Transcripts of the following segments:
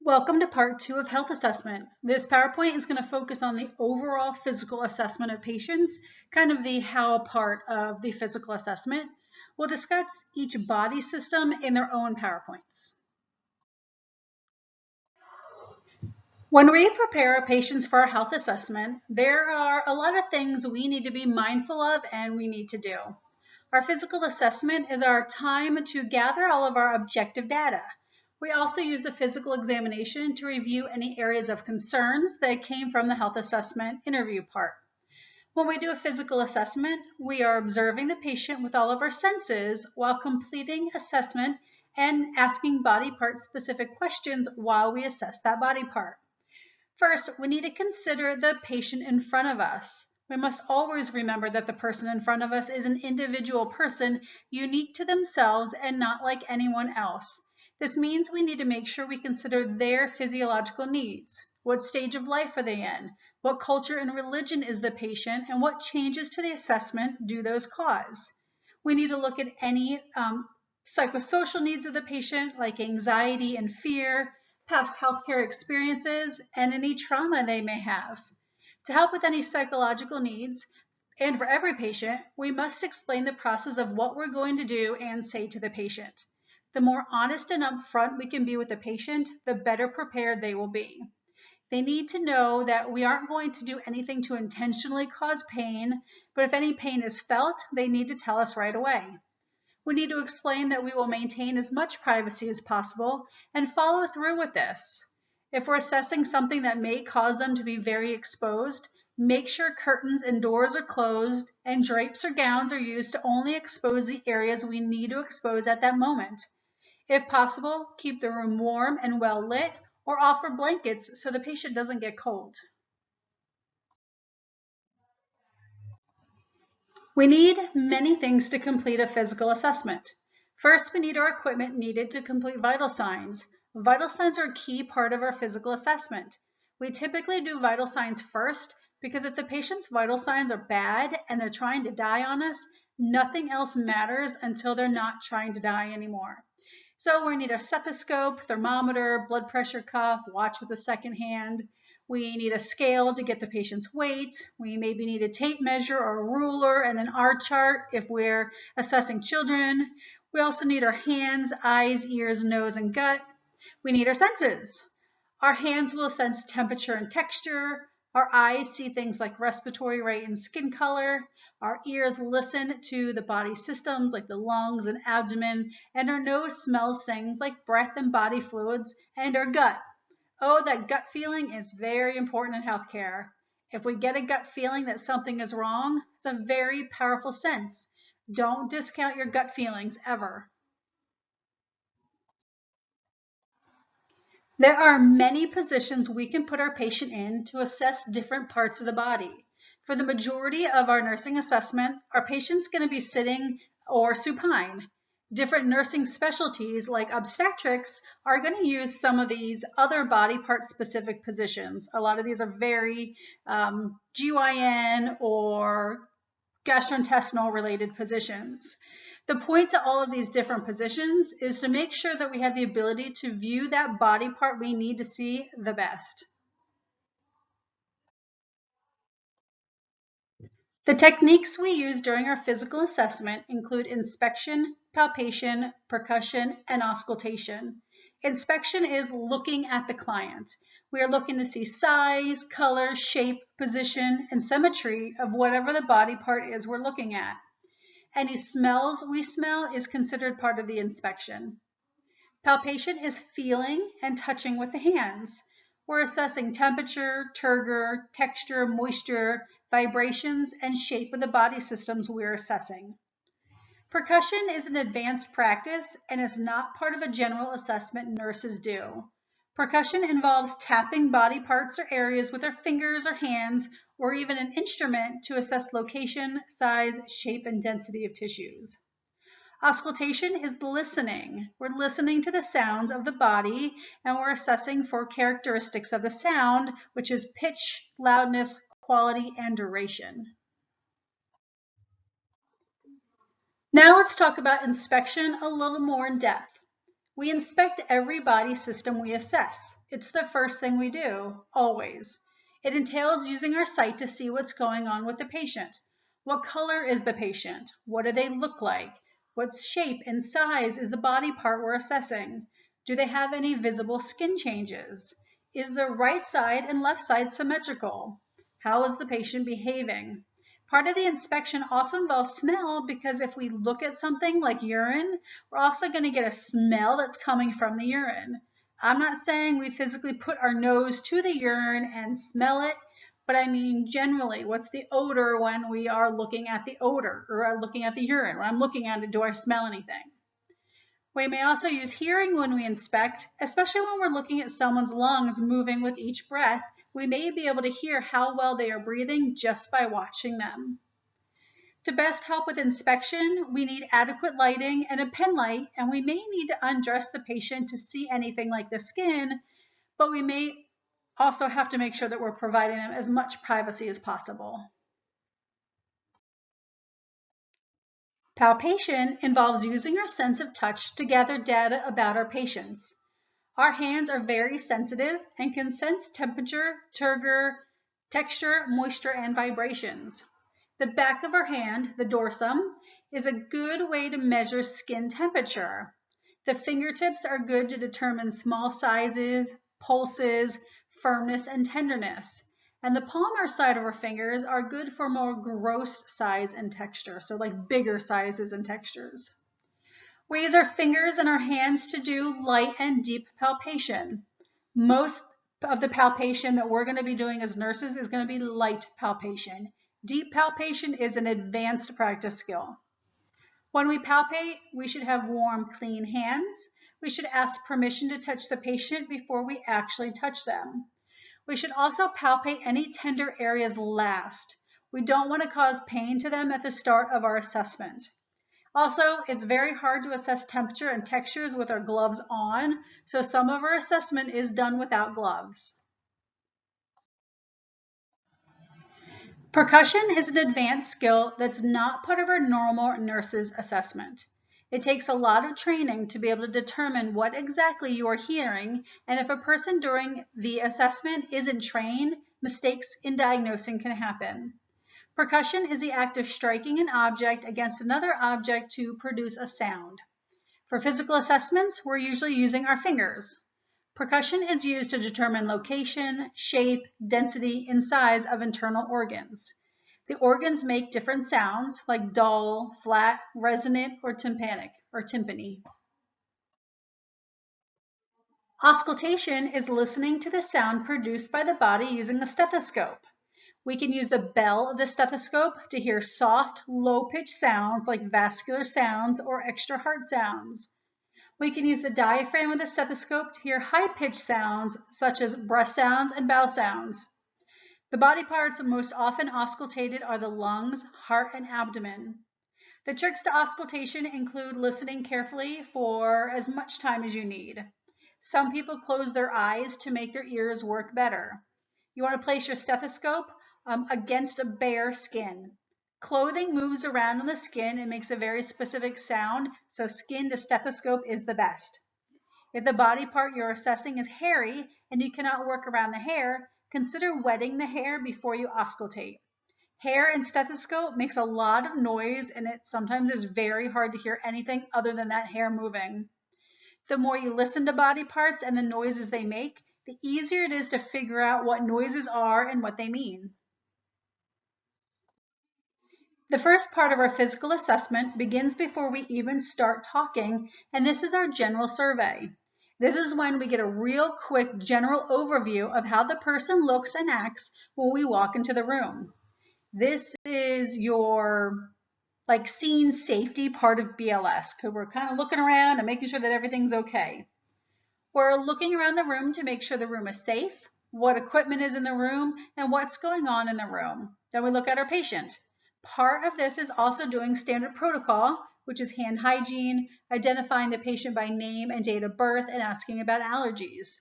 Welcome to part 2 of health assessment. This PowerPoint is going to focus on the overall physical assessment of patients, kind of the how part of the physical assessment. We'll discuss each body system in their own PowerPoints. When we prepare our patients for our health assessment, there are a lot of things we need to be mindful of and we need to do. Our physical assessment is our time to gather all of our objective data. We also use a physical examination to review any areas of concerns that came from the health assessment interview part. When we do a physical assessment, we are observing the patient with all of our senses while completing assessment and asking body part specific questions while we assess that body part. First, we need to consider the patient in front of us. We must always remember that the person in front of us is an individual person unique to themselves and not like anyone else. This means we need to make sure we consider their physiological needs. What stage of life are they in? What culture and religion is the patient? And what changes to the assessment do those cause? We need to look at any psychosocial needs of the patient, like anxiety and fear, past healthcare experiences, and any trauma they may have. To help with any psychological needs, and for every patient, we must explain the process of what we're going to do and say to the patient. The more honest and upfront we can be with the patient, the better prepared they will be. They need to know that we aren't going to do anything to intentionally cause pain, but if any pain is felt, they need to tell us right away. We need to explain that we will maintain as much privacy as possible and follow through with this. If we're assessing something that may cause them to be very exposed, make sure curtains and doors are closed and drapes or gowns are used to only expose the areas we need to expose at that moment. If possible, keep the room warm and well lit or offer blankets so the patient doesn't get cold. We need many things to complete a physical assessment. First, we need our equipment needed to complete vital signs. Vital signs are a key part of our physical assessment. We typically do vital signs first because if the patient's vital signs are bad and they're trying to die on us, nothing else matters until they're not trying to die anymore. So we need a stethoscope, thermometer, blood pressure cuff, watch with a second hand. We need a scale to get the patient's weight. We maybe need a tape measure or a ruler and an R chart if we're assessing children. We also need our hands, eyes, ears, nose, and gut. We need our senses. Our hands will sense temperature and texture. Our eyes see things like respiratory rate and skin color. Our ears listen to the body systems like the lungs and abdomen, and our nose smells things like breath and body fluids, and our gut. Oh, that gut feeling is very important in healthcare. If we get a gut feeling that something is wrong, it's a very powerful sense. Don't discount your gut feelings ever. There are many positions we can put our patient in to assess different parts of the body. For the majority of our nursing assessment, our patient's going to be sitting or supine. Different nursing specialties like obstetrics are going to use some of these other body part specific positions. A lot of these are very GYN or gastrointestinal related positions. The point to all of these different positions is to make sure that we have the ability to view that body part we need to see the best. The techniques we use during our physical assessment include inspection, palpation, percussion, and auscultation. Inspection is looking at the client. We are looking to see size, color, shape, position, and symmetry of whatever the body part is we're looking at. Any smells we smell is considered part of the inspection. Palpation is feeling and touching with the hands. We're assessing temperature, turgor, texture, moisture, vibrations, and shape of the body systems we're assessing. Percussion is an advanced practice and is not part of a general assessment nurses do. Percussion involves tapping body parts or areas with our fingers or hands, or even an instrument to assess location, size, shape, and density of tissues. Auscultation is listening. We're listening to the sounds of the body and we're assessing for characteristics of the sound, which is pitch, loudness, quality, and duration. Now let's talk about inspection a little more in depth. We inspect every body system we assess. It's the first thing we do, always. It entails using our sight to see what's going on with the patient. What color is the patient? What do they look like? What shape and size is the body part we're assessing? Do they have any visible skin changes? Is the right side and left side symmetrical? How is the patient behaving? Part of the inspection also involves smell, because if we look at something like urine, we're also going to get a smell that's coming from the urine. I'm not saying we physically put our nose to the urine and smell it, but I mean generally, what's the odor when we are looking at the odor or are looking at the urine? When I'm looking at it, do I smell anything? We may also use hearing when we inspect, especially when we're looking at someone's lungs moving with each breath. We may be able to hear how well they are breathing just by watching them. To best help with inspection, we need adequate lighting and a pen light, and we may need to undress the patient to see anything like the skin, but we may also have to make sure that we're providing them as much privacy as possible. Palpation involves using our sense of touch to gather data about our patients. Our hands are very sensitive and can sense temperature, turgor, texture, moisture, and vibrations. The back of our hand, the dorsum, is a good way to measure skin temperature. The fingertips are good to determine small sizes, pulses, firmness, and tenderness. And the palmar side of our fingers are good for more gross size and texture, so like bigger sizes and textures. We use our fingers and our hands to do light and deep palpation. Most of the palpation that we're going to be doing as nurses is going to be light palpation. Deep palpation is an advanced practice skill. When we palpate, we should have warm, clean hands. We should ask permission to touch the patient before we actually touch them. We should also palpate any tender areas last. We don't want to cause pain to them at the start of our assessment. Also, it's very hard to assess temperature and textures with our gloves on, so some of our assessment is done without gloves. Percussion is an advanced skill that's not part of our normal nurses assessment. It takes a lot of training to be able to determine what exactly you are hearing, and if a person during the assessment isn't trained, mistakes in diagnosing can happen. Percussion is the act of striking an object against another object to produce a sound. For physical assessments, we're usually using our fingers. Percussion is used to determine location, shape, density, and size of internal organs. The organs make different sounds like dull, flat, resonant, or tympanic, or timpani. Auscultation is listening to the sound produced by the body using a stethoscope. We can use the bell of the stethoscope to hear soft, low-pitched sounds like vascular sounds or extra heart sounds. We can use the diaphragm of the stethoscope to hear high-pitched sounds such as breath sounds and bowel sounds. The body parts most often auscultated are the lungs, heart, and abdomen. The tricks to auscultation include listening carefully for as much time as you need. Some people close their eyes to make their ears work better. You want to place your stethoscope against a bare skin. Clothing moves around on the skin and makes a very specific sound, so skin to stethoscope is the best. If the body part you're assessing is hairy and you cannot work around the hair, consider wetting the hair before you auscultate. Hair and stethoscope makes a lot of noise, and it sometimes is very hard to hear anything other than that hair moving. The more you listen to body parts and the noises they make, the easier it is to figure out what noises are and what they mean. The first part of our physical assessment begins before we even start talking, and this is our general survey. This is when we get a real quick general overview of how the person looks and acts when we walk into the room. This is your scene safety part of BLS, because we're kind of looking around and making sure that everything's okay. We're looking around the room to make sure the room is safe, what equipment is in the room, and what's going on in the room. Then we look at our patient. Part of this is also doing standard protocol, which is hand hygiene, identifying the patient by name and date of birth, and asking about allergies.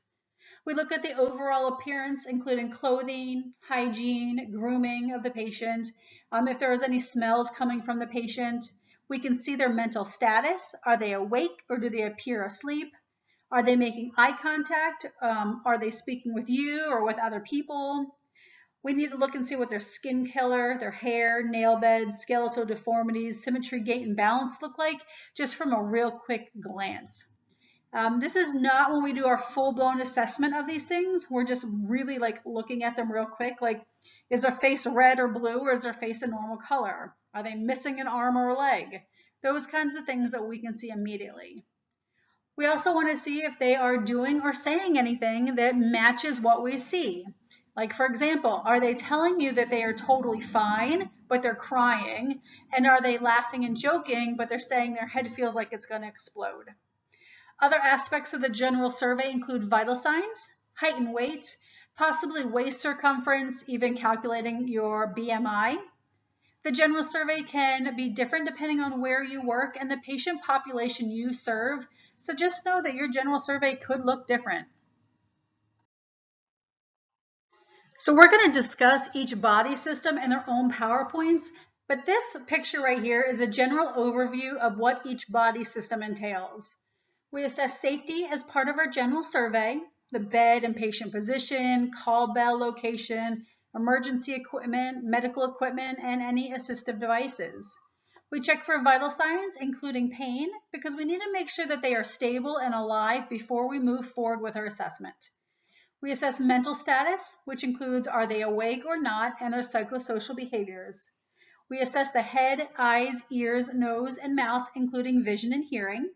We look at the overall appearance, including clothing, hygiene, grooming of the patient, if there is any smells coming from the patient. We can see their mental status. Are they awake or do they appear asleep? Are they making eye contact? Are they speaking with you or with other people? We need to look and see what their skin color, their hair, nail beds, skeletal deformities, symmetry, gait, and balance look like, just from a real quick glance. This is not when we do our full-blown assessment of these things. We're just really like looking at them real quick. Like, is their face red or blue, or is their face a normal color? Are they missing an arm or a leg? Those kinds of things that we can see immediately. We also want to see if they are doing or saying anything that matches what we see. Like, for example, are they telling you that they are totally fine, but they're crying? And are they laughing and joking, but they're saying their head feels like it's going to explode? Other aspects of the general survey include vital signs, height and weight, possibly waist circumference, even calculating your BMI. The general survey can be different depending on where you work and the patient population you serve, so just know that your general survey could look different. So we're going to discuss each body system and their own PowerPoints, but this picture right here is a general overview of what each body system entails. We assess safety as part of our general survey, the bed and patient position, call bell location, emergency equipment, medical equipment, and any assistive devices. We check for vital signs, including pain, because we need to make sure that they are stable and alive before we move forward with our assessment. We assess mental status, which includes are they awake or not, and their psychosocial behaviors. We assess the head, eyes, ears, nose, and mouth, including vision and hearing.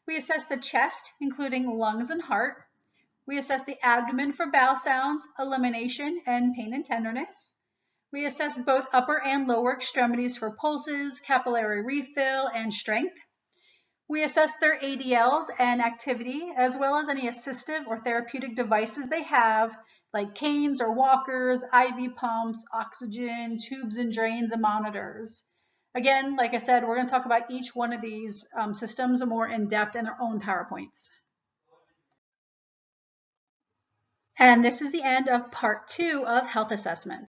We assess the chest, including lungs and heart. We assess the abdomen for bowel sounds, elimination, and pain and tenderness. We assess both upper and lower extremities for pulses, capillary refill, and strength. We assess their ADLs and activity, as well as any assistive or therapeutic devices they have, like canes or walkers, IV pumps, oxygen, tubes and drains, and monitors. Again, like I said, we're going to talk about each one of these systems more in depth in their own PowerPoints. And this is the end of part 2 of health assessment.